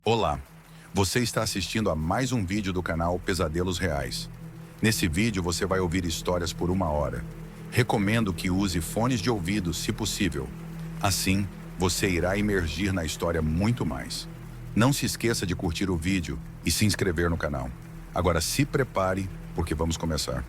Olá, você está assistindo a mais um vídeo do canal Pesadelos Reais. Nesse vídeo você vai ouvir histórias por 1 hora. Recomendo que use fones de ouvido se possível. Assim, você irá imergir na história muito mais. Não se esqueça de curtir o vídeo e se inscrever no canal. Agora se prepare, porque vamos começar.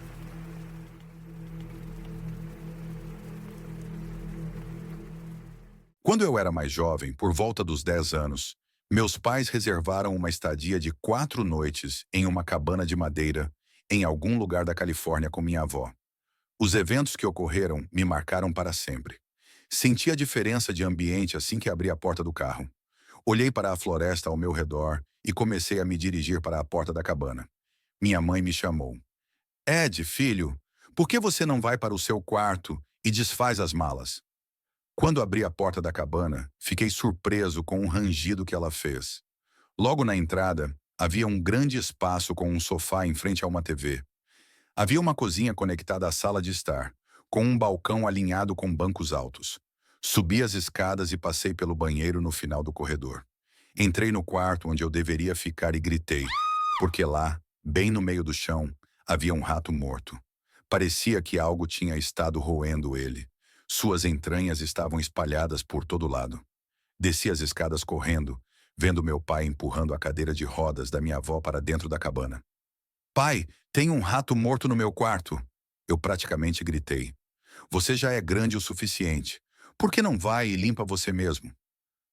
Quando eu era mais jovem, por volta dos 10 anos, meus pais reservaram uma estadia de 4 noites em uma cabana de madeira em algum lugar da Califórnia com minha avó. Os eventos que ocorreram me marcaram para sempre. Senti a diferença de ambiente assim que abri a porta do carro. Olhei para a floresta ao meu redor e comecei a me dirigir para a porta da cabana. Minha mãe me chamou. Ed, filho, por que você não vai para o seu quarto e desfaz as malas? Quando abri a porta da cabana, fiquei surpreso com o rangido que ela fez. Logo na entrada, havia um grande espaço com um sofá em frente a uma TV. Havia uma cozinha conectada à sala de estar, com um balcão alinhado com bancos altos. Subi as escadas e passei pelo banheiro no final do corredor. Entrei no quarto onde eu deveria ficar e gritei, porque lá, bem no meio do chão, havia um rato morto. Parecia que algo tinha estado roendo ele. Suas entranhas estavam espalhadas por todo lado. Desci as escadas correndo, vendo meu pai empurrando a cadeira de rodas da minha avó para dentro da cabana. Pai, tem um rato morto no meu quarto. Eu praticamente gritei. Você já é grande o suficiente. Por que não vai e limpa você mesmo?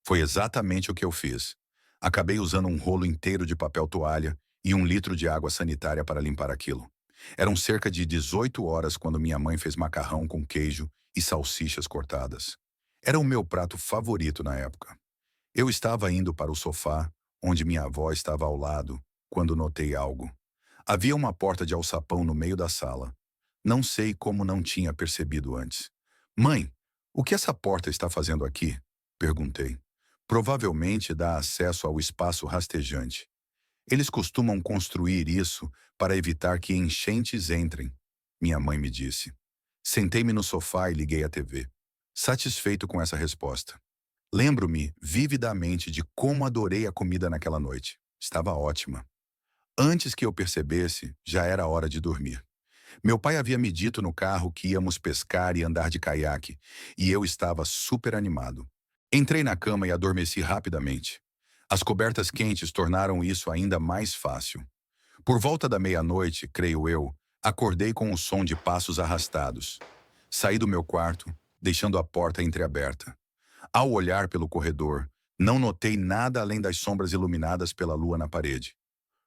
Foi exatamente o que eu fiz. Acabei usando um rolo inteiro de papel toalha e 1 litro de água sanitária para limpar aquilo. Eram cerca de 18 horas quando minha mãe fez macarrão com queijo e salsichas cortadas. Era o meu prato favorito na época. Eu estava indo para o sofá, onde minha avó estava ao lado, quando notei algo. Havia uma porta de alçapão no meio da sala. Não sei como não tinha percebido antes. Mãe, o que essa porta está fazendo aqui? Perguntei. Provavelmente dá acesso ao espaço rastejante. Eles costumam construir isso para evitar que enchentes entrem, minha mãe me disse. Sentei-me no sofá e liguei a TV, satisfeito com essa resposta. Lembro-me vividamente de como adorei a comida naquela noite. Estava ótima. Antes que eu percebesse, já era hora de dormir. Meu pai havia me dito no carro que íamos pescar e andar de caiaque, e eu estava super animado. Entrei na cama e adormeci rapidamente. As cobertas quentes tornaram isso ainda mais fácil. Por volta da meia-noite, creio eu, acordei com o som de passos arrastados. Saí do meu quarto, deixando a porta entreaberta. Ao olhar pelo corredor, não notei nada além das sombras iluminadas pela lua na parede.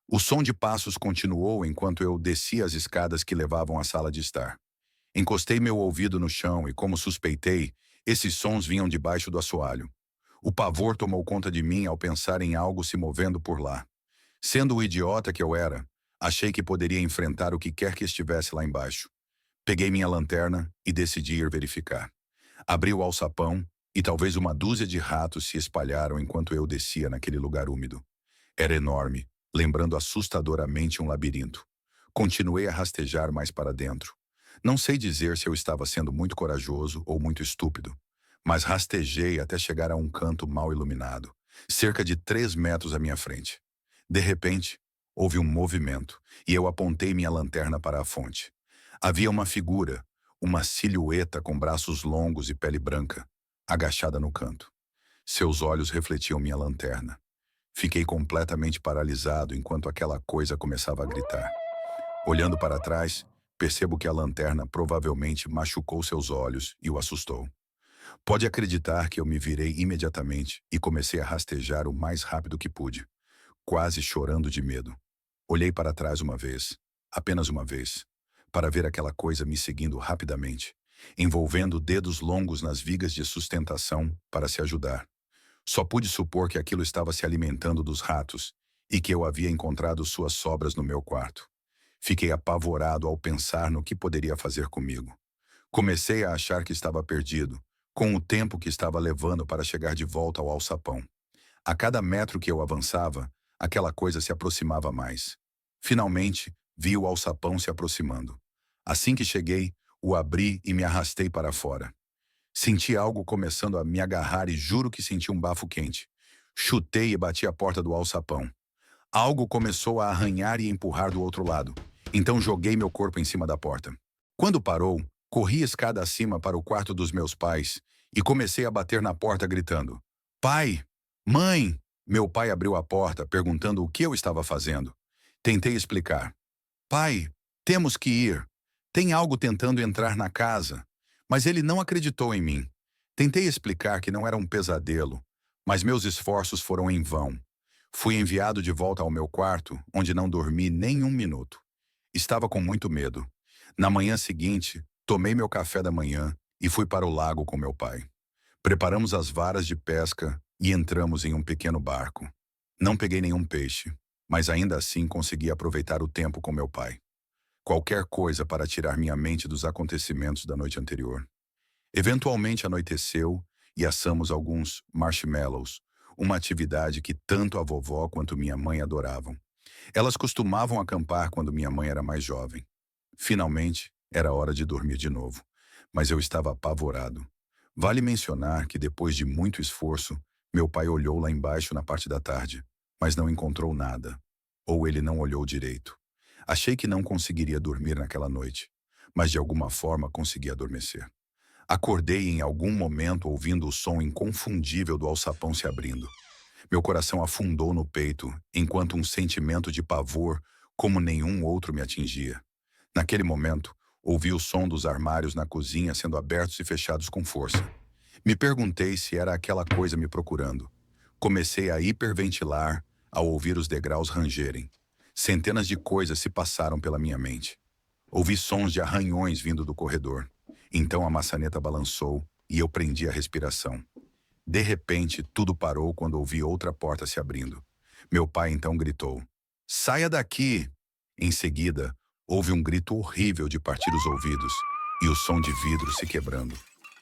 O som de passos continuou enquanto eu descia as escadas que levavam à sala de estar. Encostei meu ouvido no chão e, como suspeitei, esses sons vinham debaixo do assoalho. O pavor tomou conta de mim ao pensar em algo se movendo por lá. Sendo o idiota que eu era, achei que poderia enfrentar o que quer que estivesse lá embaixo. Peguei minha lanterna e decidi ir verificar. Abri o alçapão e talvez uma dúzia de ratos se espalharam enquanto eu descia naquele lugar úmido. Era enorme, lembrando assustadoramente um labirinto. Continuei a rastejar mais para dentro. Não sei dizer se eu estava sendo muito corajoso ou muito estúpido, mas rastejei até chegar a um canto mal iluminado, cerca de 3 metros à minha frente. De repente, houve um movimento e eu apontei minha lanterna para a fonte. Havia uma figura, uma silhueta com braços longos e pele branca, agachada no canto. Seus olhos refletiam minha lanterna. Fiquei completamente paralisado enquanto aquela coisa começava a gritar. Olhando para trás, percebo que a lanterna provavelmente machucou seus olhos e o assustou. Pode acreditar que eu me virei imediatamente e comecei a rastejar o mais rápido que pude, quase chorando de medo. Olhei para trás uma vez, apenas uma vez, para ver aquela coisa me seguindo rapidamente, envolvendo dedos longos nas vigas de sustentação para se ajudar. Só pude supor que aquilo estava se alimentando dos ratos e que eu havia encontrado suas sobras no meu quarto. Fiquei apavorado ao pensar no que poderia fazer comigo. Comecei a achar que estava perdido, com o tempo que estava levando para chegar de volta ao alçapão. A cada metro que eu avançava, aquela coisa se aproximava mais. Finalmente, vi o alçapão se aproximando. Assim que cheguei, o abri e me arrastei para fora. Senti algo começando a me agarrar e juro que senti um bafo quente. Chutei e bati a porta do alçapão. Algo começou a arranhar e empurrar do outro lado. Então joguei meu corpo em cima da porta. Quando parou, corri escada acima para o quarto dos meus pais e comecei a bater na porta gritando: "Pai! Mãe!" Meu pai abriu a porta perguntando o que eu estava fazendo. Tentei explicar. "Pai, temos que ir. Tem algo tentando entrar na casa." Mas ele não acreditou em mim. Tentei explicar que não era um pesadelo, mas meus esforços foram em vão. Fui enviado de volta ao meu quarto, onde não dormi nem um minuto. Estava com muito medo. Na manhã seguinte, tomei meu café da manhã e fui para o lago com meu pai. Preparamos as varas de pesca e entramos em um pequeno barco. Não peguei nenhum peixe, mas ainda assim consegui aproveitar o tempo com meu pai. Qualquer coisa para tirar minha mente dos acontecimentos da noite anterior. Eventualmente anoiteceu e assamos alguns marshmallows, uma atividade que tanto a vovó quanto minha mãe adoravam. Elas costumavam acampar quando minha mãe era mais jovem. Finalmente, era hora de dormir de novo, mas eu estava apavorado. Vale mencionar que depois de muito esforço, meu pai olhou lá embaixo na parte da tarde, mas não encontrou nada. Ou ele não olhou direito. Achei que não conseguiria dormir naquela noite, mas de alguma forma consegui adormecer. Acordei em algum momento ouvindo o som inconfundível do alçapão se abrindo. Meu coração afundou no peito, enquanto um sentimento de pavor, como nenhum outro, me atingia. Naquele momento, ouvi o som dos armários na cozinha sendo abertos e fechados com força. Me perguntei se era aquela coisa me procurando. Comecei a hiperventilar ao ouvir os degraus rangerem. Centenas de coisas se passaram pela minha mente. Ouvi sons de arranhões vindo do corredor. Então a maçaneta balançou e eu prendi a respiração. De repente, tudo parou quando ouvi outra porta se abrindo. Meu pai então gritou: "Saia daqui!" Em seguida, houve um grito horrível de partir os ouvidos e o som de vidro se quebrando.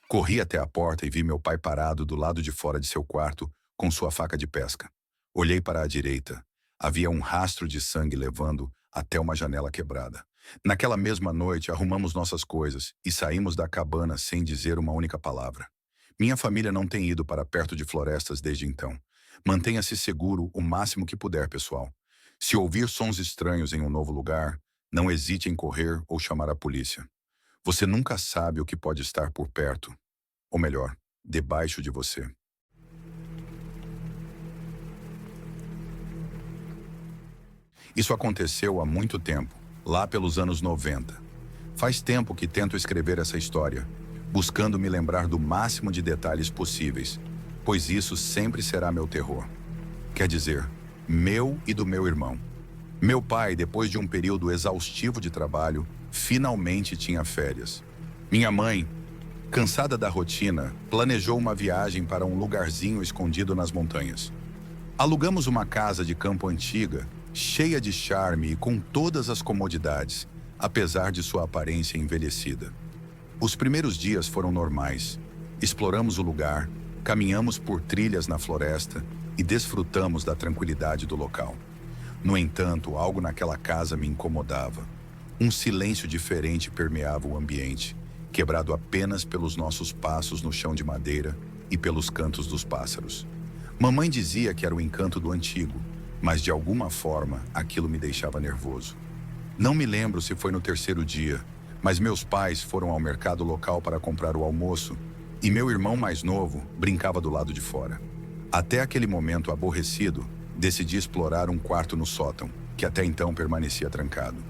Corri até a porta e vi meu pai parado do lado de fora de seu quarto com sua faca de pesca. Olhei para a direita. Havia um rastro de sangue levando até uma janela quebrada. Naquela mesma noite, arrumamos nossas coisas e saímos da cabana sem dizer uma única palavra. Minha família não tem ido para perto de florestas desde então. Mantenha-se seguro o máximo que puder, pessoal. Se ouvir sons estranhos em um novo lugar, não hesite em correr ou chamar a polícia. Você nunca sabe o que pode estar por perto. Ou melhor, debaixo de você. Isso aconteceu há muito tempo, lá pelos anos 90. Faz tempo que tento escrever essa história, buscando me lembrar do máximo de detalhes possíveis, pois isso sempre será meu terror. Quer dizer, meu e do meu irmão. Meu pai, depois de um período exaustivo de trabalho, finalmente tinha férias. Minha mãe, cansada da rotina, planejou uma viagem para um lugarzinho escondido nas montanhas. Alugamos uma casa de campo antiga, cheia de charme e com todas as comodidades, apesar de sua aparência envelhecida. Os primeiros dias foram normais. Exploramos o lugar, caminhamos por trilhas na floresta e desfrutamos da tranquilidade do local. No entanto, algo naquela casa me incomodava. Um silêncio diferente permeava o ambiente, quebrado apenas pelos nossos passos no chão de madeira e pelos cantos dos pássaros. Mamãe dizia que era o encanto do antigo, mas de alguma forma aquilo me deixava nervoso. Não me lembro se foi no terceiro dia, mas meus pais foram ao mercado local para comprar o almoço e meu irmão mais novo brincava do lado de fora. Até aquele momento aborrecido, decidi explorar um quarto no sótão, que até então permanecia trancado.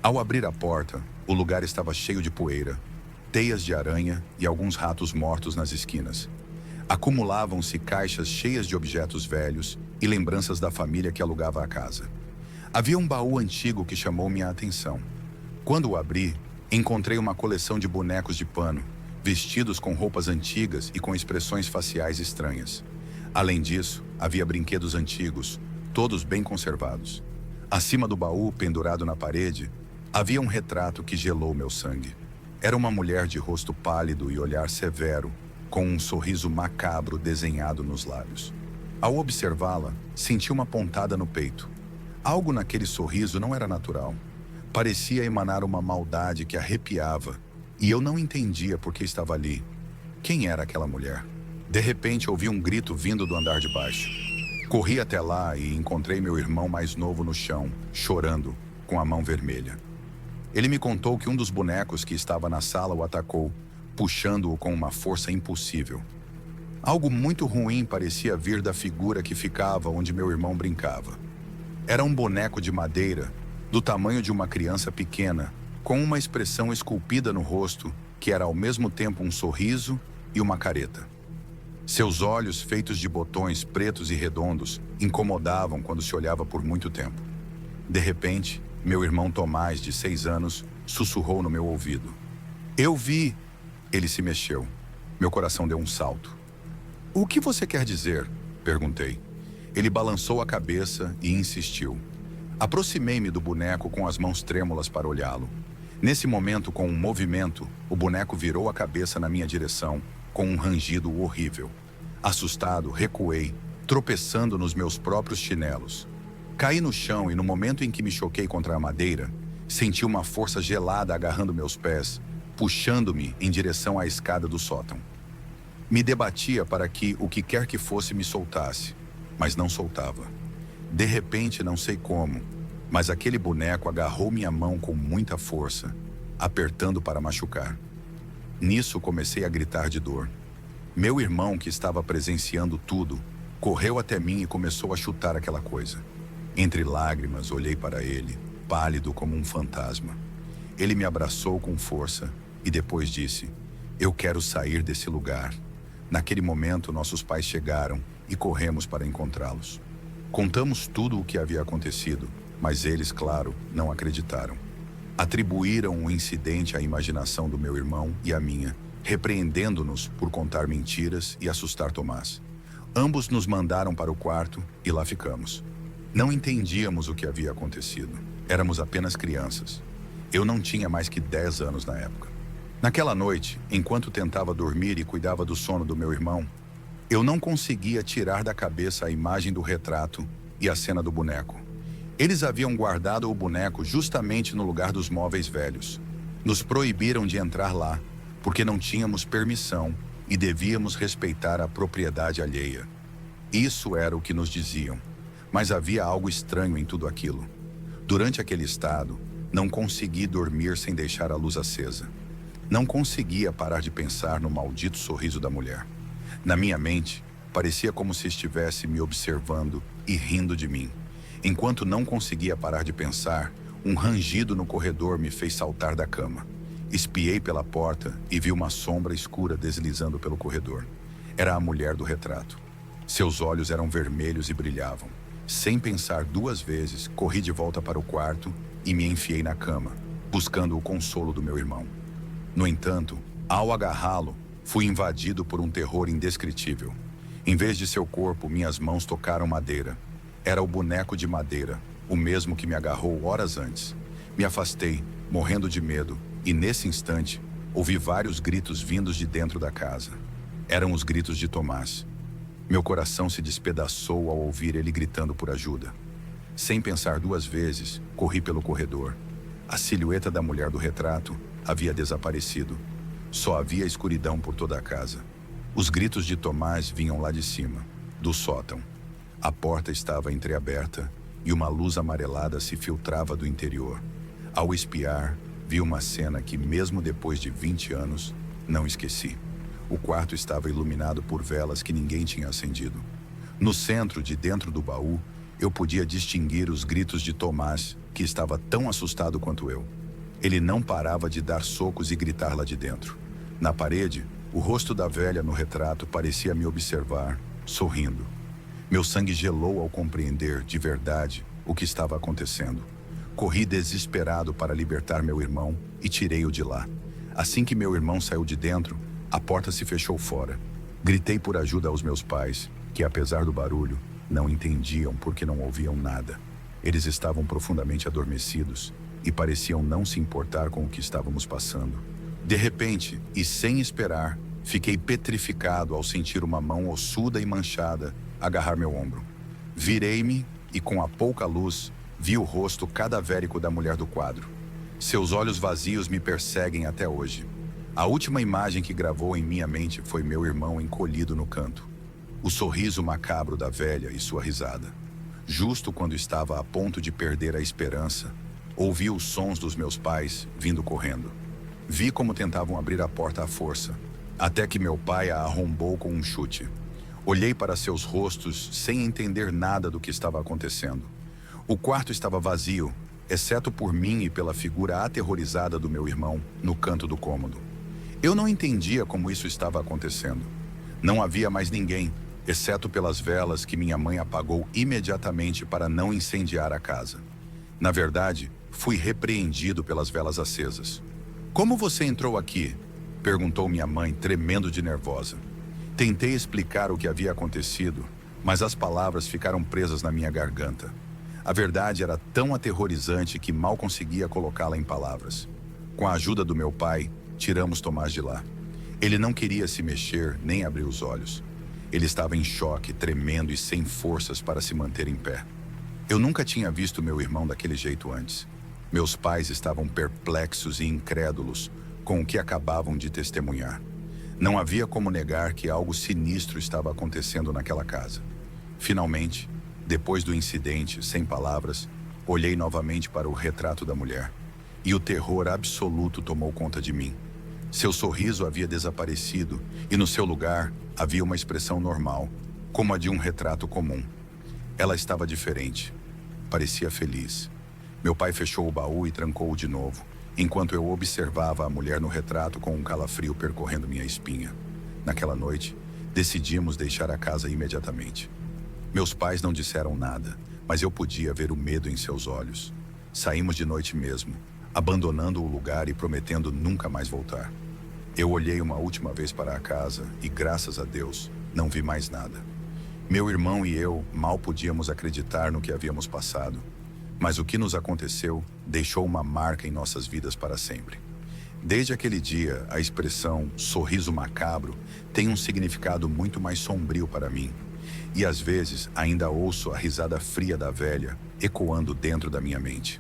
Ao abrir a porta, o lugar estava cheio de poeira, teias de aranha e alguns ratos mortos nas esquinas. Acumulavam-se caixas cheias de objetos velhos e lembranças da família que alugava a casa. Havia um baú antigo que chamou minha atenção. Quando o abri, encontrei uma coleção de bonecos de pano, vestidos com roupas antigas e com expressões faciais estranhas. Além disso, havia brinquedos antigos, todos bem conservados. Acima do baú, pendurado na parede, havia um retrato que gelou meu sangue. Era uma mulher de rosto pálido e olhar severo, com um sorriso macabro desenhado nos lábios. Ao observá-la, senti uma pontada no peito. Algo naquele sorriso não era natural. Parecia emanar uma maldade que arrepiava, e eu não entendia por que estava ali. Quem era aquela mulher? De repente, ouvi um grito vindo do andar de baixo. Corri até lá e encontrei meu irmão mais novo no chão, chorando, com a mão vermelha. Ele me contou que um dos bonecos que estava na sala o atacou, puxando-o com uma força impossível. Algo muito ruim parecia vir da figura que ficava onde meu irmão brincava. Era um boneco de madeira, do tamanho de uma criança pequena, com uma expressão esculpida no rosto, que era ao mesmo tempo um sorriso e uma careta. Seus olhos, feitos de botões pretos e redondos, incomodavam quando se olhava por muito tempo. De repente, meu irmão Tomás, de 6 anos, sussurrou no meu ouvido. Eu vi! Ele se mexeu. Meu coração deu um salto. O que você quer dizer? Perguntei. Ele balançou a cabeça e insistiu. Aproximei-me do boneco com as mãos trêmulas para olhá-lo. Nesse momento, com um movimento, o boneco virou a cabeça na minha direção, com um rangido horrível. Assustado, recuei, tropeçando nos meus próprios chinelos. Caí no chão e no momento em que me choquei contra a madeira, senti uma força gelada agarrando meus pés, puxando-me em direção à escada do sótão. Me debatia para que o que quer que fosse me soltasse, mas não soltava. De repente, não sei como, mas aquele boneco agarrou minha mão com muita força, apertando para machucar. Nisso comecei a gritar de dor. Meu irmão, que estava presenciando tudo, correu até mim e começou a chutar aquela coisa. Entre lágrimas, olhei para ele, pálido como um fantasma. Ele me abraçou com força e depois disse: eu quero sair desse lugar. Naquele momento, nossos pais chegaram e corremos para encontrá-los. Contamos tudo o que havia acontecido, mas eles, claro, não acreditaram. Atribuíram o incidente à imaginação do meu irmão e à minha, repreendendo-nos por contar mentiras e assustar Tomás. Ambos nos mandaram para o quarto e lá ficamos. Não entendíamos o que havia acontecido. Éramos apenas crianças. Eu não tinha mais que 10 anos na época. Naquela noite, enquanto tentava dormir e cuidava do sono do meu irmão, eu não conseguia tirar da cabeça a imagem do retrato e a cena do boneco. Eles haviam guardado o boneco justamente no lugar dos móveis velhos. Nos proibiram de entrar lá, porque não tínhamos permissão e devíamos respeitar a propriedade alheia. Isso era o que nos diziam, mas havia algo estranho em tudo aquilo. Durante aquele estado, não consegui dormir sem deixar a luz acesa. Não conseguia parar de pensar no maldito sorriso da mulher. Na minha mente, parecia como se estivesse me observando e rindo de mim. Enquanto não conseguia parar de pensar, um rangido no corredor me fez saltar da cama. Espiei pela porta e vi uma sombra escura deslizando pelo corredor. Era a mulher do retrato. Seus olhos eram vermelhos e brilhavam. Sem pensar 2 vezes, corri de volta para o quarto e me enfiei na cama, buscando o consolo do meu irmão. No entanto, ao agarrá-lo, fui invadido por um terror indescritível. Em vez de seu corpo, minhas mãos tocaram madeira. Era o boneco de madeira, o mesmo que me agarrou horas antes. Me afastei, morrendo de medo, e nesse instante, ouvi vários gritos vindos de dentro da casa. Eram os gritos de Tomás. Meu coração se despedaçou ao ouvir ele gritando por ajuda. Sem pensar 2 vezes, corri pelo corredor. A silhueta da mulher do retrato havia desaparecido. Só havia escuridão por toda a casa. Os gritos de Tomás vinham lá de cima, do sótão. A porta estava entreaberta e uma luz amarelada se filtrava do interior. Ao espiar, vi uma cena que, mesmo depois de 20 anos, não esqueci. O quarto estava iluminado por velas que ninguém tinha acendido. No centro, de dentro do baú, eu podia distinguir os gritos de Tomás, que estava tão assustado quanto eu. Ele não parava de dar socos e gritar lá de dentro. Na parede, o rosto da velha no retrato parecia me observar, sorrindo. Meu sangue gelou ao compreender, de verdade, o que estava acontecendo. Corri desesperado para libertar meu irmão e tirei-o de lá. Assim que meu irmão saiu de dentro, a porta se fechou fora. Gritei por ajuda aos meus pais, que apesar do barulho, não entendiam porque não ouviam nada. Eles estavam profundamente adormecidos e pareciam não se importar com o que estávamos passando. De repente, e sem esperar, fiquei petrificado ao sentir uma mão ossuda e manchada agarrar meu ombro. Virei-me e, com a pouca luz, vi o rosto cadavérico da mulher do quadro. Seus olhos vazios me perseguem até hoje. A última imagem que gravou em minha mente foi meu irmão encolhido no canto. o sorriso macabro da velha e sua risada. Justo quando estava a ponto de perder a esperança, ouvi os sons dos meus pais vindo correndo. Vi como tentavam abrir a porta à força, até que meu pai a arrombou com um chute. Olhei para seus rostos sem entender nada do que estava acontecendo. O quarto estava vazio, exceto por mim e pela figura aterrorizada do meu irmão no canto do cômodo. Eu não entendia como isso estava acontecendo. Não havia mais ninguém, exceto pelas velas que minha mãe apagou imediatamente para não incendiar a casa. Na verdade, fui repreendido pelas velas acesas. "Como você entrou aqui?" perguntou minha mãe, tremendo de nervosa. Tentei explicar o que havia acontecido, mas as palavras ficaram presas na minha garganta. A verdade era tão aterrorizante que mal conseguia colocá-la em palavras. Com a ajuda do meu pai, tiramos Tomás de lá. Ele não queria se mexer nem abrir os olhos. Ele estava em choque, tremendo e sem forças para se manter em pé. Eu nunca tinha visto meu irmão daquele jeito antes. Meus pais estavam perplexos e incrédulos com o que acabavam de testemunhar. Não havia como negar que algo sinistro estava acontecendo naquela casa. Finalmente, depois do incidente, sem palavras, olhei novamente para o retrato da mulher, e o terror absoluto tomou conta de mim. Seu sorriso havia desaparecido, e no seu lugar havia uma expressão normal, como a de um retrato comum. Ela estava diferente. Parecia feliz. Meu pai fechou o baú e trancou-o de novo, enquanto eu observava a mulher no retrato com um calafrio percorrendo minha espinha. Naquela noite, decidimos deixar a casa imediatamente. Meus pais não disseram nada, mas eu podia ver o medo em seus olhos. Saímos de noite mesmo, abandonando o lugar e prometendo nunca mais voltar. Eu olhei uma última vez para a casa e, graças a Deus, não vi mais nada. Meu irmão e eu mal podíamos acreditar no que havíamos passado, mas o que nos aconteceu deixou uma marca em nossas vidas para sempre. Desde aquele dia, a expressão sorriso macabro tem um significado muito mais sombrio para mim, e às vezes ainda ouço a risada fria da velha ecoando dentro da minha mente.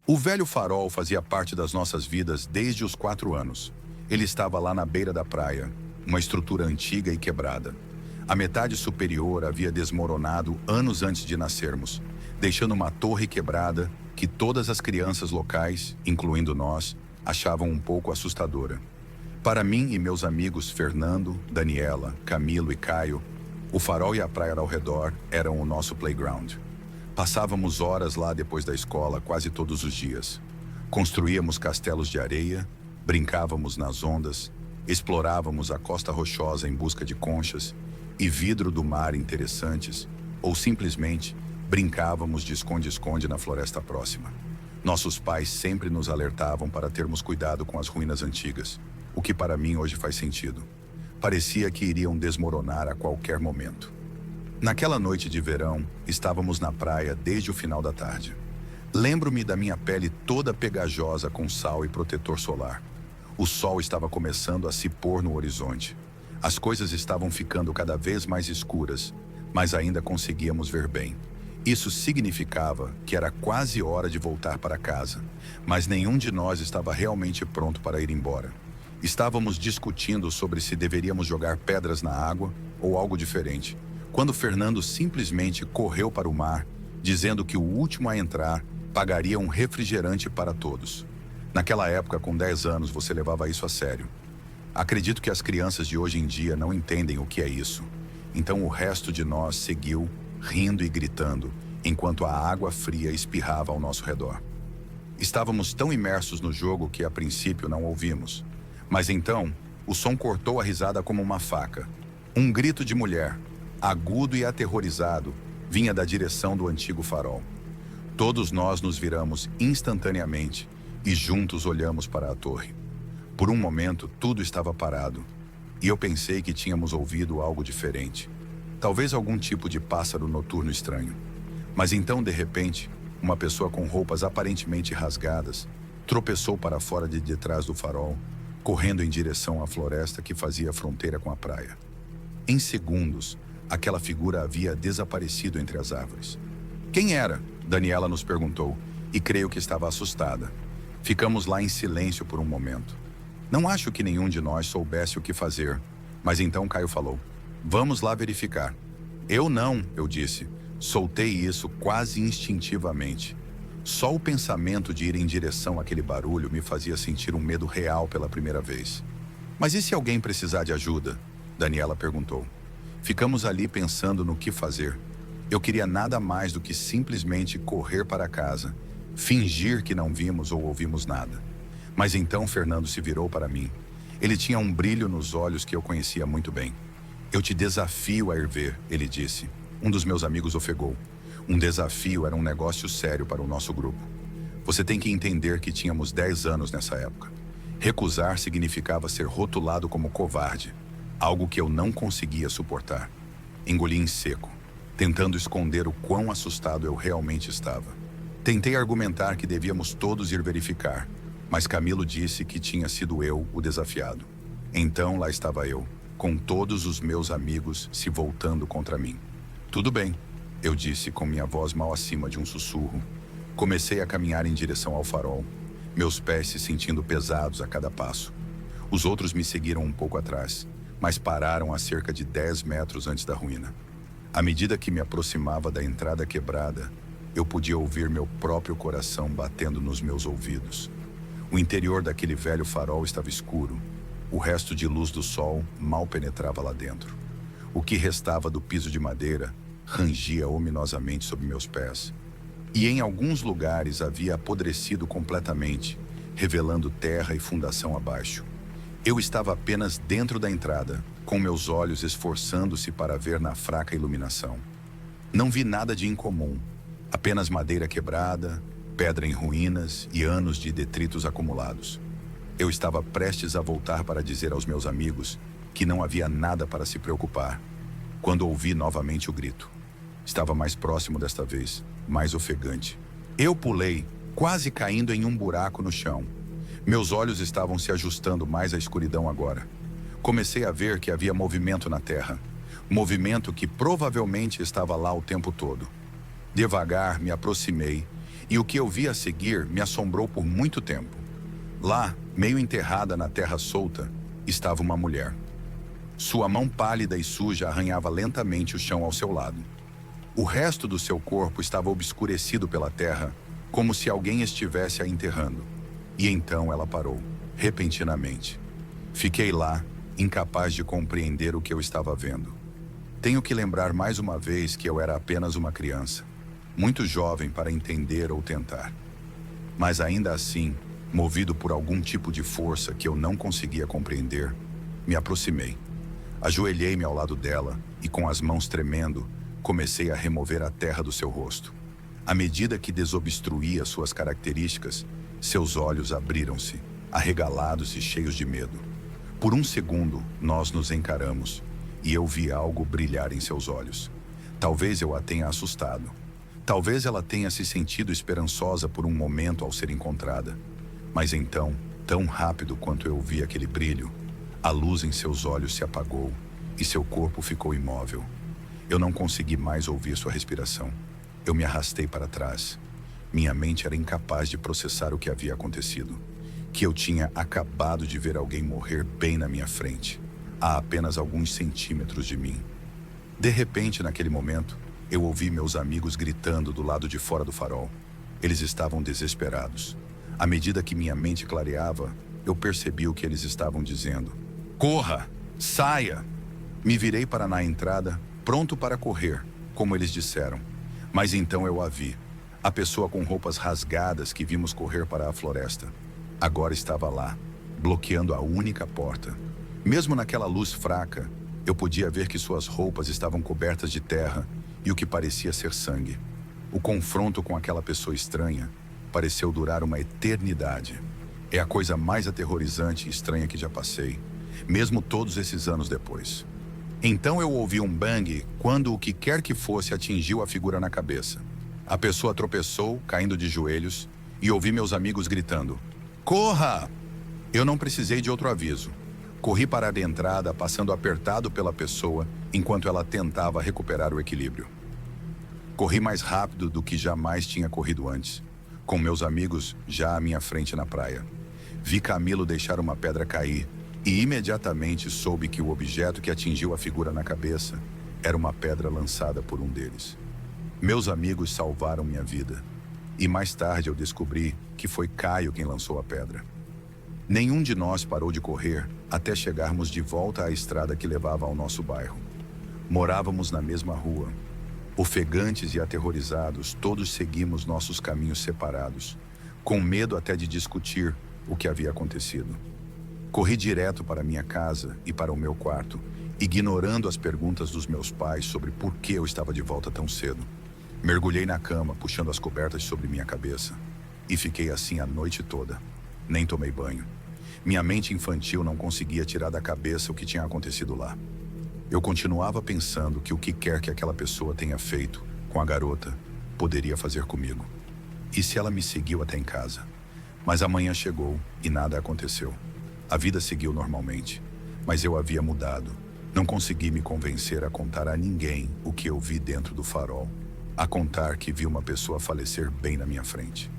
O velho farol fazia parte das nossas vidas desde os 4 anos. Ele estava lá na beira da praia, uma estrutura antiga e quebrada. A metade superior havia desmoronado anos antes de nascermos, deixando uma torre quebrada que todas as crianças locais, incluindo nós, achavam um pouco assustadora. Para mim e meus amigos Fernando, Daniela, Camilo e Caio, o farol e a praia ao redor eram o nosso playground. Passávamos horas lá depois da escola quase todos os dias. Construíamos castelos de areia, brincávamos nas ondas, explorávamos a costa rochosa em busca de conchas e vidro do mar interessantes, ou simplesmente brincávamos de esconde-esconde na floresta próxima. Nossos pais sempre nos alertavam para termos cuidado com as ruínas antigas, o que para mim hoje faz sentido. Parecia que iriam desmoronar a qualquer momento. Naquela noite de verão, estávamos na praia desde o final da tarde. Lembro-me da minha pele toda pegajosa com sal e protetor solar. O sol estava começando a se pôr no horizonte. As coisas estavam ficando cada vez mais escuras, mas ainda conseguíamos ver bem. Isso significava que era quase hora de voltar para casa, mas nenhum de nós estava realmente pronto para ir embora. Estávamos discutindo sobre se deveríamos jogar pedras na água ou algo diferente, quando Fernando simplesmente correu para o mar, dizendo que o último a entrar pagaria um refrigerante para todos. Naquela época, com 10 anos, você levava isso a sério. Acredito que as crianças de hoje em dia não entendem o que é isso. Então o resto de nós seguiu, rindo e gritando, enquanto a água fria espirrava ao nosso redor. Estávamos tão imersos no jogo que a princípio não ouvimos. Mas então, o som cortou a risada como uma faca. Um grito de mulher, agudo e aterrorizado, vinha da direção do antigo farol. Todos nós nos viramos instantaneamente e juntos olhamos para a torre. Por um momento, tudo estava parado, e eu pensei que tínhamos ouvido algo diferente. Talvez algum tipo de pássaro noturno estranho. Mas então, de repente, uma pessoa com roupas aparentemente rasgadas tropeçou para fora de detrás do farol, correndo em direção à floresta que fazia fronteira com a praia. Em segundos, aquela figura havia desaparecido entre as árvores. "Quem era?" Daniela nos perguntou, e creio que estava assustada. Ficamos lá em silêncio por um momento. Não acho que nenhum de nós soubesse o que fazer, mas então Caio falou: "Vamos lá verificar." "Eu não", eu disse. Soltei isso quase instintivamente. Só o pensamento de ir em direção àquele barulho me fazia sentir um medo real pela primeira vez. "Mas e se alguém precisar de ajuda?" Daniela perguntou. Ficamos ali pensando no que fazer. Eu queria nada mais do que simplesmente correr para casa, fingir que não vimos ou ouvimos nada. Mas então Fernando se virou para mim. Ele tinha um brilho nos olhos que eu conhecia muito bem. "Eu te desafio a ir ver", ele disse. Um dos meus amigos ofegou. Um desafio era um negócio sério para o nosso grupo. Você tem que entender que tínhamos 10 anos nessa época. Recusar significava ser rotulado como covarde, algo que eu não conseguia suportar. Engoli em seco, tentando esconder o quão assustado eu realmente estava. Tentei argumentar que devíamos todos ir verificar, mas Camilo disse que tinha sido eu o desafiado. Então lá estava eu, com todos os meus amigos se voltando contra mim. "Tudo bem", eu disse com minha voz mal acima de um sussurro. Comecei a caminhar em direção ao farol, meus pés se sentindo pesados a cada passo. Os outros me seguiram um pouco atrás, mas pararam a cerca de 10 metros antes da ruína. À medida que me aproximava da entrada quebrada, eu podia ouvir meu próprio coração batendo nos meus ouvidos. O interior daquele velho farol estava escuro. O resto de luz do sol mal penetrava lá dentro. O que restava do piso de madeira rangia ominosamente sob meus pés. E em alguns lugares havia apodrecido completamente, revelando terra e fundação abaixo. Eu estava apenas dentro da entrada, com meus olhos esforçando-se para ver na fraca iluminação. Não vi nada de incomum, apenas madeira quebrada, pedra em ruínas e anos de detritos acumulados. Eu estava prestes a voltar para dizer aos meus amigos que não havia nada para se preocupar, quando ouvi novamente o grito. Estava mais próximo desta vez, mais ofegante. Eu pulei, quase caindo em um buraco no chão. Meus olhos estavam se ajustando mais à escuridão agora. Comecei a ver que havia movimento na terra. Movimento que provavelmente estava lá o tempo todo. Devagar me aproximei, e o que eu vi a seguir me assombrou por muito tempo. Lá, meio enterrada na terra solta, estava uma mulher. Sua mão pálida e suja arranhava lentamente o chão ao seu lado. O resto do seu corpo estava obscurecido pela terra, como se alguém estivesse a enterrando. E então ela parou, repentinamente. Fiquei lá, incapaz de compreender o que eu estava vendo. Tenho que lembrar mais uma vez que eu era apenas uma criança, muito jovem para entender ou tentar. Mas ainda assim, movido por algum tipo de força que eu não conseguia compreender, me aproximei. Ajoelhei-me ao lado dela e, com as mãos tremendo, comecei a remover a terra do seu rosto. À medida que desobstruía suas características, seus olhos abriram-se, arregalados e cheios de medo. Por um segundo, nós nos encaramos, e eu vi algo brilhar em seus olhos. Talvez eu a tenha assustado. Talvez ela tenha se sentido esperançosa por um momento ao ser encontrada. Mas então, tão rápido quanto eu vi aquele brilho, a luz em seus olhos se apagou e seu corpo ficou imóvel. Eu não consegui mais ouvir sua respiração. Eu me arrastei para trás. Minha mente era incapaz de processar o que havia acontecido. Que eu tinha acabado de ver alguém morrer bem na minha frente, a apenas alguns centímetros de mim. De repente, naquele momento, eu ouvi meus amigos gritando do lado de fora do farol. Eles estavam desesperados. À medida que minha mente clareava, eu percebi o que eles estavam dizendo. "Corra! Saia!" Me virei para na entrada, pronto para correr, como eles disseram. Mas então eu a vi. A pessoa com roupas rasgadas que vimos correr para a floresta. Agora estava lá, bloqueando a única porta. Mesmo naquela luz fraca, eu podia ver que suas roupas estavam cobertas de terra e o que parecia ser sangue. O confronto com aquela pessoa estranha pareceu durar uma eternidade. É a coisa mais aterrorizante e estranha que já passei, mesmo todos esses anos depois. Então eu ouvi um bang quando o que quer que fosse atingiu a figura na cabeça. A pessoa tropeçou, caindo de joelhos, e ouvi meus amigos gritando: "Corra!" Eu não precisei de outro aviso. Corri para a entrada, passando apertado pela pessoa, enquanto ela tentava recuperar o equilíbrio. Corri mais rápido do que jamais tinha corrido antes. com meus amigos já à minha frente na praia. Vi Camilo deixar uma pedra cair e imediatamente soube que o objeto que atingiu a figura na cabeça era uma pedra lançada por um deles. Meus amigos salvaram minha vida e mais tarde eu descobri que foi Caio quem lançou a pedra. Nenhum de nós parou de correr até chegarmos de volta à estrada que levava ao nosso bairro. Morávamos na mesma rua. Ofegantes e aterrorizados, todos seguimos nossos caminhos separados, com medo até de discutir o que havia acontecido. Corri direto para minha casa e para o meu quarto, ignorando as perguntas dos meus pais sobre por que eu estava de volta tão cedo. Mergulhei na cama, puxando as cobertas sobre minha cabeça, e fiquei assim a noite toda. Nem tomei banho. Minha mente infantil não conseguia tirar da cabeça o que tinha acontecido lá. Eu continuava pensando que o que quer que aquela pessoa tenha feito com a garota poderia fazer comigo. E se ela me seguiu até em casa? Mas a manhã chegou e nada aconteceu. A vida seguiu normalmente, mas eu havia mudado. Não consegui me convencer a contar a ninguém o que eu vi dentro do farol, a contar que vi uma pessoa falecer bem na minha frente.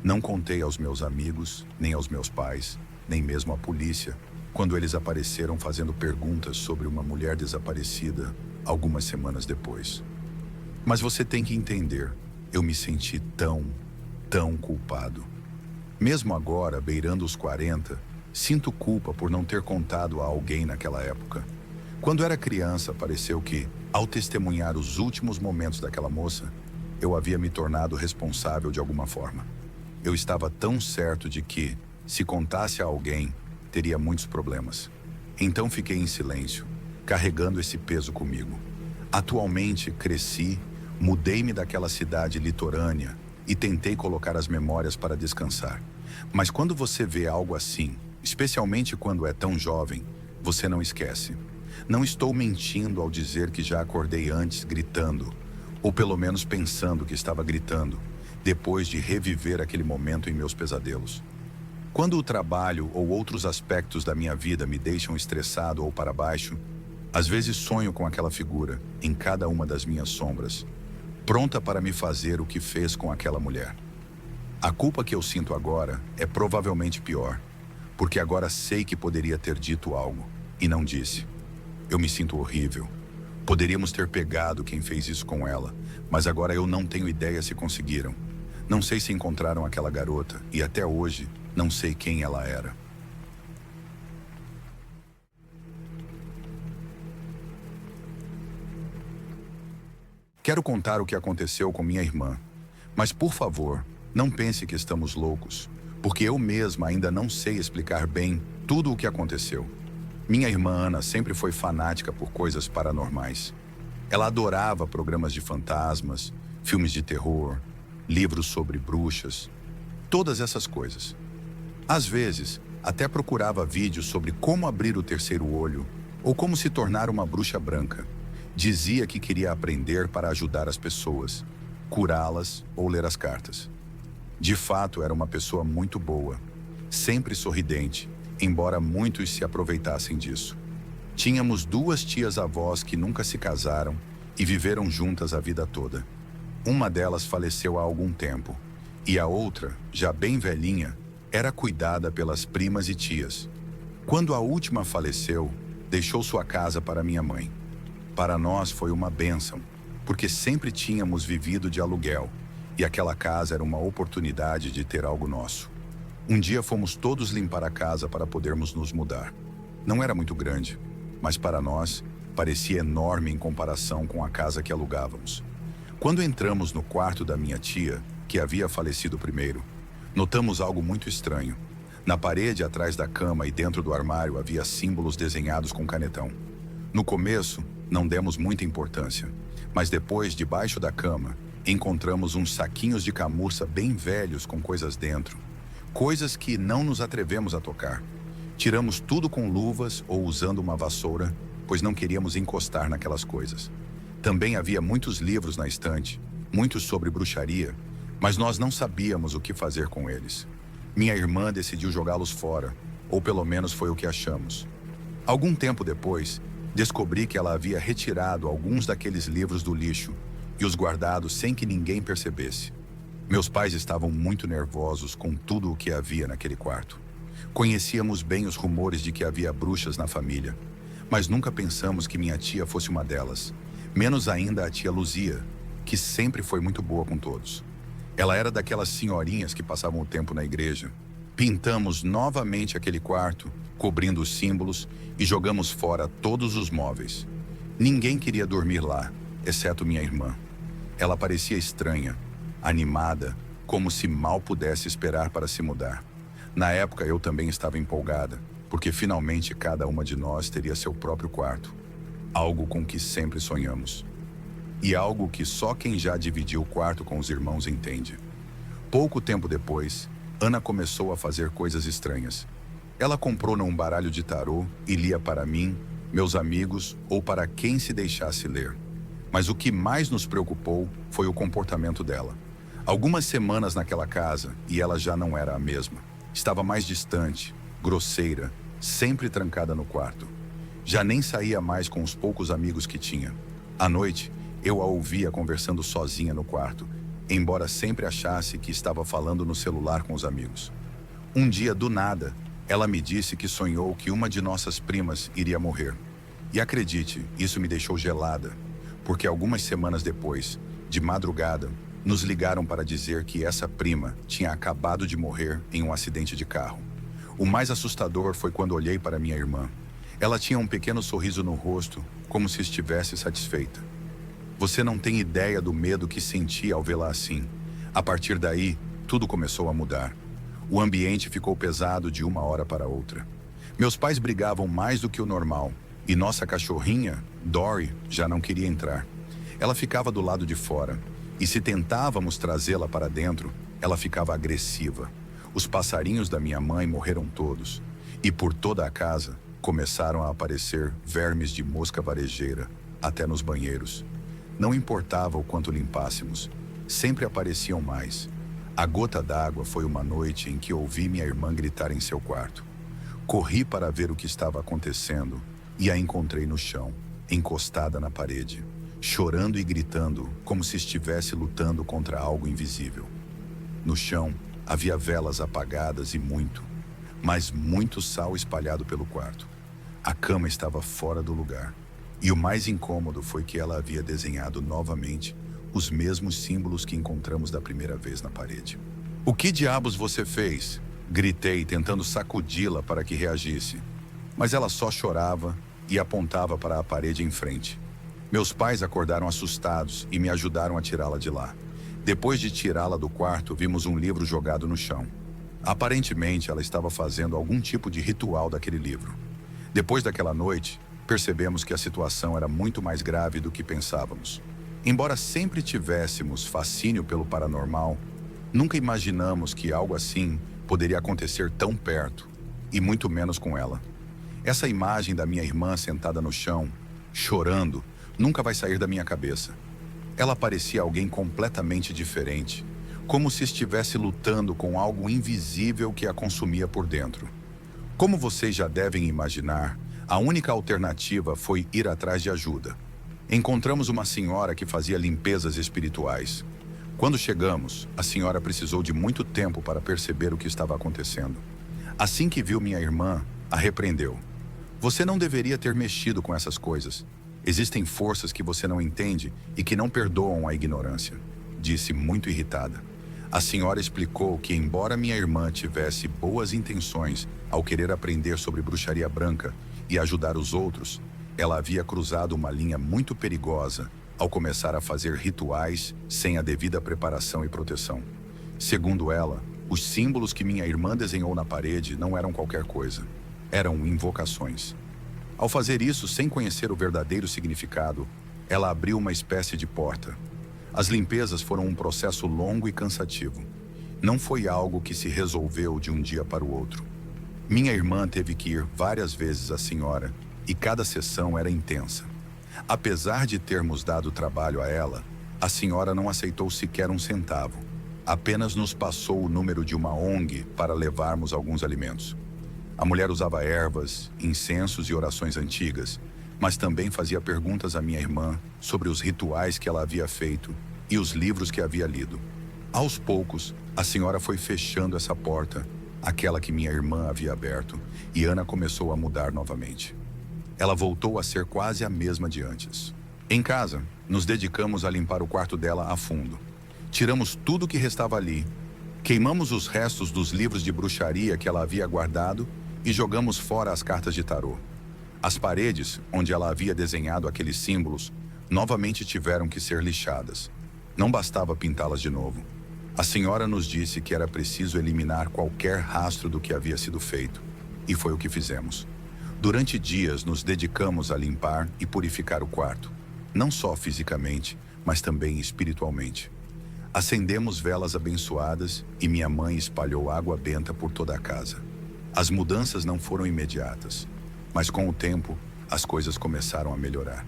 Não contei aos meus amigos, nem aos meus pais, nem mesmo à polícia, quando eles apareceram fazendo perguntas sobre uma mulher desaparecida algumas semanas depois. Mas você tem que entender, eu me senti tão culpado. Mesmo agora, beirando os 40, sinto culpa por não ter contado a alguém naquela época. Quando era criança, pareceu que, ao testemunhar os últimos momentos daquela moça, eu havia me tornado responsável de alguma forma. Eu estava tão certo de que, se contasse a alguém, teria muitos problemas. Então fiquei em silêncio, carregando esse peso comigo. Atualmente cresci, mudei-me daquela cidade litorânea e tentei colocar as memórias para descansar. Mas quando você vê algo assim, especialmente quando é tão jovem, você não esquece. Não estou mentindo ao dizer que já acordei antes gritando, ou pelo menos pensando que estava gritando, depois de reviver aquele momento em meus pesadelos. Quando o trabalho ou outros aspectos da minha vida me deixam estressado ou para baixo, às vezes sonho com aquela figura, em cada uma das minhas sombras, pronta para me fazer o que fez com aquela mulher. A culpa que eu sinto agora é provavelmente pior, porque agora sei que poderia ter dito algo, e não disse. Eu me sinto horrível. Poderíamos ter pegado quem fez isso com ela, mas agora eu não tenho ideia se conseguiram. Não sei se encontraram aquela garota, e até hoje, não sei quem ela era. Quero contar o que aconteceu com minha irmã, mas por favor, não pense que estamos loucos, porque eu mesma ainda não sei explicar bem tudo o que aconteceu. Minha irmã Ana sempre foi fanática por coisas paranormais. Ela adorava programas de fantasmas, filmes de terror, livros sobre bruxas, todas essas coisas. Às vezes, até procurava vídeos sobre como abrir o terceiro olho ou como se tornar uma bruxa branca. Dizia que queria aprender para ajudar as pessoas, curá-las ou ler as cartas. De fato, era uma pessoa muito boa, sempre sorridente, embora muitos se aproveitassem disso. Tínhamos 2 tias-avós que nunca se casaram e viveram juntas a vida toda. Uma delas faleceu há algum tempo, e a outra, já bem velhinha, era cuidada pelas primas e tias. Quando a última faleceu, deixou sua casa para minha mãe. Para nós foi uma bênção, porque sempre tínhamos vivido de aluguel, e aquela casa era uma oportunidade de ter algo nosso. Um dia fomos todos limpar a casa para podermos nos mudar. Não era muito grande, mas para nós parecia enorme em comparação com a casa que alugávamos. Quando entramos no quarto da minha tia, que havia falecido primeiro, notamos algo muito estranho. Na parede atrás da cama e dentro do armário havia símbolos desenhados com canetão. No começo, não demos muita importância, mas depois, debaixo da cama, encontramos uns saquinhos de camurça bem velhos com coisas dentro. Coisas que não nos atrevemos a tocar. Tiramos tudo com luvas ou usando uma vassoura, pois não queríamos encostar naquelas coisas. Também havia muitos livros na estante, muitos sobre bruxaria, mas nós não sabíamos o que fazer com eles. Minha irmã decidiu jogá-los fora, ou pelo menos foi o que achamos. Algum tempo depois, descobri que ela havia retirado alguns daqueles livros do lixo e os guardado sem que ninguém percebesse. Meus pais estavam muito nervosos com tudo o que havia naquele quarto. Conhecíamos bem os rumores de que havia bruxas na família, mas nunca pensamos que minha tia fosse uma delas. Menos ainda a tia Luzia, que sempre foi muito boa com todos. Ela era daquelas senhorinhas que passavam o tempo na igreja. Pintamos novamente aquele quarto, cobrindo os símbolos, e jogamos fora todos os móveis. Ninguém queria dormir lá, exceto minha irmã. Ela parecia estranha, animada, como se mal pudesse esperar para se mudar. Na época eu também estava empolgada, porque finalmente cada uma de nós teria seu próprio quarto. Algo com que sempre sonhamos. E algo que só quem já dividiu o quarto com os irmãos entende. Pouco tempo depois, Ana começou a fazer coisas estranhas. Ela comprou um baralho de tarô e lia para mim, meus amigos ou para quem se deixasse ler. Mas o que mais nos preocupou foi o comportamento dela. Algumas semanas naquela casa e ela já não era a mesma. Estava mais distante, grosseira, sempre trancada no quarto. Já nem saía mais com os poucos amigos que tinha. À noite, eu a ouvia conversando sozinha no quarto, embora sempre achasse que estava falando no celular com os amigos. Um dia, do nada, ela me disse que sonhou que uma de nossas primas iria morrer. E acredite, isso me deixou gelada, porque algumas semanas depois, de madrugada, nos ligaram para dizer que essa prima tinha acabado de morrer em um acidente de carro. O mais assustador foi quando olhei para minha irmã. Ela tinha um pequeno sorriso no rosto, como se estivesse satisfeita. Você não tem ideia do medo que senti ao vê-la assim. A partir daí, tudo começou a mudar. O ambiente ficou pesado de uma hora para outra. Meus pais brigavam mais do que o normal, e nossa cachorrinha, Dory, já não queria entrar. Ela ficava do lado de fora, e se tentávamos trazê-la para dentro, ela ficava agressiva. Os passarinhos da minha mãe morreram todos, e por toda a casa começaram a aparecer vermes de mosca varejeira, até nos banheiros. Não importava o quanto limpássemos, sempre apareciam mais. A gota d'água foi uma noite em que ouvi minha irmã gritar em seu quarto. Corri para ver o que estava acontecendo e a encontrei no chão, encostada na parede, chorando e gritando como se estivesse lutando contra algo invisível. No chão havia velas apagadas e mas muito sal espalhado pelo quarto. A cama estava fora do lugar. E o mais incômodo foi que ela havia desenhado novamente os mesmos símbolos que encontramos da primeira vez na parede. "O que diabos você fez?" Gritei, tentando sacudi-la para que reagisse. Mas ela só chorava e apontava para a parede em frente. Meus pais acordaram assustados e me ajudaram a tirá-la de lá. Depois de tirá-la do quarto, vimos um livro jogado no chão. Aparentemente, ela estava fazendo algum tipo de ritual daquele livro. Depois daquela noite, percebemos que a situação era muito mais grave do que pensávamos. Embora sempre tivéssemos fascínio pelo paranormal, nunca imaginamos que algo assim poderia acontecer tão perto, e muito menos com ela. Essa imagem da minha irmã sentada no chão, chorando, nunca vai sair da minha cabeça. Ela parecia alguém completamente diferente, como se estivesse lutando com algo invisível que a consumia por dentro. Como vocês já devem imaginar, a única alternativa foi ir atrás de ajuda. Encontramos uma senhora que fazia limpezas espirituais. Quando chegamos, a senhora precisou de muito tempo para perceber o que estava acontecendo. Assim que viu minha irmã, a repreendeu. "Você não deveria ter mexido com essas coisas. Existem forças que você não entende e que não perdoam a ignorância", disse muito irritada. A senhora explicou que, embora minha irmã tivesse boas intenções ao querer aprender sobre bruxaria branca e ajudar os outros, ela havia cruzado uma linha muito perigosa ao começar a fazer rituais sem a devida preparação e proteção. Segundo ela, os símbolos que minha irmã desenhou na parede não eram qualquer coisa, eram invocações. Ao fazer isso sem conhecer o verdadeiro significado, ela abriu uma espécie de porta. As limpezas foram um processo longo e cansativo. Não foi algo que se resolveu de um dia para o outro. Minha irmã teve que ir várias vezes à senhora e cada sessão era intensa. Apesar de termos dado trabalho a ela, a senhora não aceitou sequer um centavo. Apenas nos passou o número de uma ONG para levarmos alguns alimentos. A mulher usava ervas, incensos e orações antigas, mas também fazia perguntas à minha irmã sobre os rituais que ela havia feito e os livros que havia lido. Aos poucos, a senhora foi fechando essa porta, aquela que minha irmã havia aberto, e Ana começou a mudar novamente. Ela voltou a ser quase a mesma de antes. Em casa, nos dedicamos a limpar o quarto dela a fundo. Tiramos tudo que restava ali, queimamos os restos dos livros de bruxaria que ela havia guardado e jogamos fora as cartas de tarô. As paredes, onde ela havia desenhado aqueles símbolos, novamente tiveram que ser lixadas. Não bastava pintá-las de novo. A senhora nos disse que era preciso eliminar qualquer rastro do que havia sido feito, e foi o que fizemos. Durante dias nos dedicamos a limpar e purificar o quarto, não só fisicamente, mas também espiritualmente. Acendemos velas abençoadas e minha mãe espalhou água benta por toda a casa. As mudanças não foram imediatas, mas com o tempo, as coisas começaram a melhorar.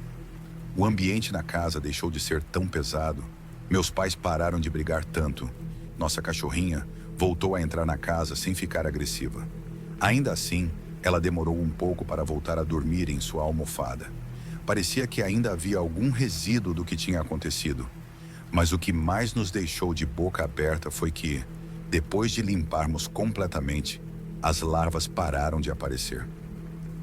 O ambiente na casa deixou de ser tão pesado. Meus pais pararam de brigar tanto. Nossa cachorrinha voltou a entrar na casa sem ficar agressiva. Ainda assim, ela demorou um pouco para voltar a dormir em sua almofada. Parecia que ainda havia algum resíduo do que tinha acontecido. Mas o que mais nos deixou de boca aberta foi que, depois de limparmos completamente, as larvas pararam de aparecer.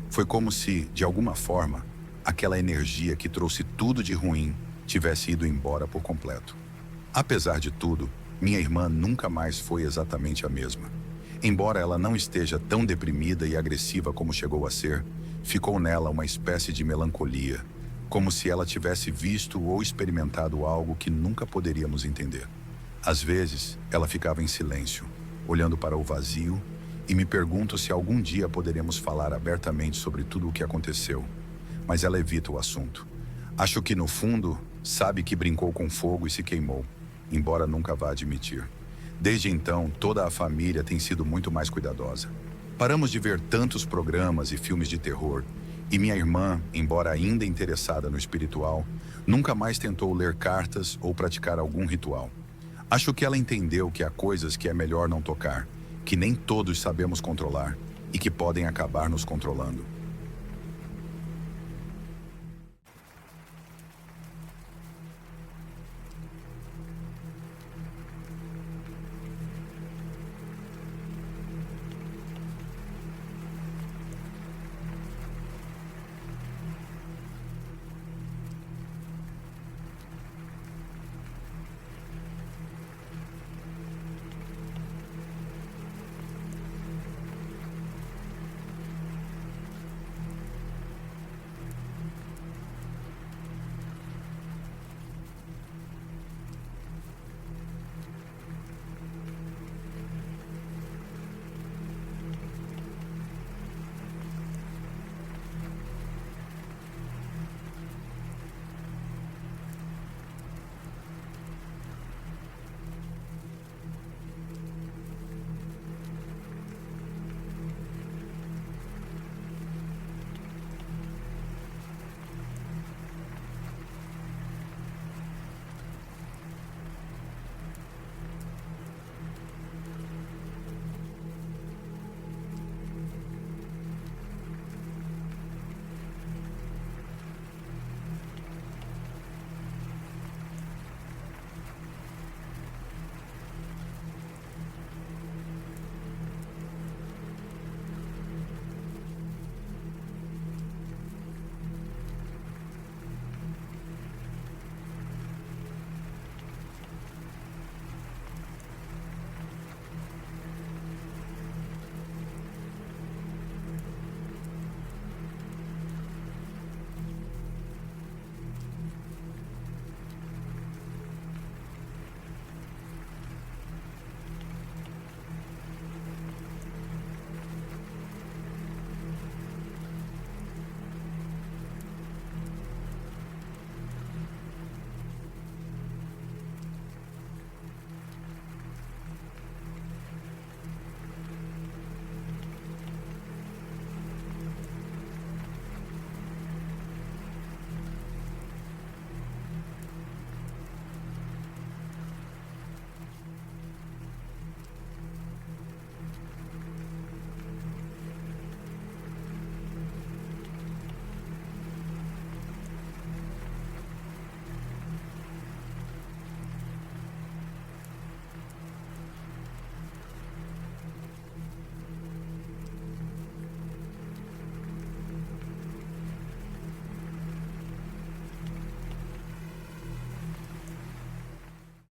Foi como se, de alguma forma, aquela energia que trouxe tudo de ruim tivesse ido embora por completo. Apesar de tudo, minha irmã nunca mais foi exatamente a mesma. Embora ela não esteja tão deprimida e agressiva como chegou a ser, ficou nela uma espécie de melancolia, como se ela tivesse visto ou experimentado algo que nunca poderíamos entender. Às vezes, ela ficava em silêncio, olhando para o vazio, e me pergunto se algum dia poderemos falar abertamente sobre tudo o que aconteceu. Mas ela evita o assunto. Acho que, no fundo, sabe que brincou com fogo e se queimou, embora nunca vá admitir. Desde então, toda a família tem sido muito mais cuidadosa. Paramos de ver tantos programas e filmes de terror, e minha irmã, embora ainda interessada no espiritual, nunca mais tentou ler cartas ou praticar algum ritual. Acho que ela entendeu que há coisas que é melhor não tocar, que nem todos sabemos controlar e que podem acabar nos controlando.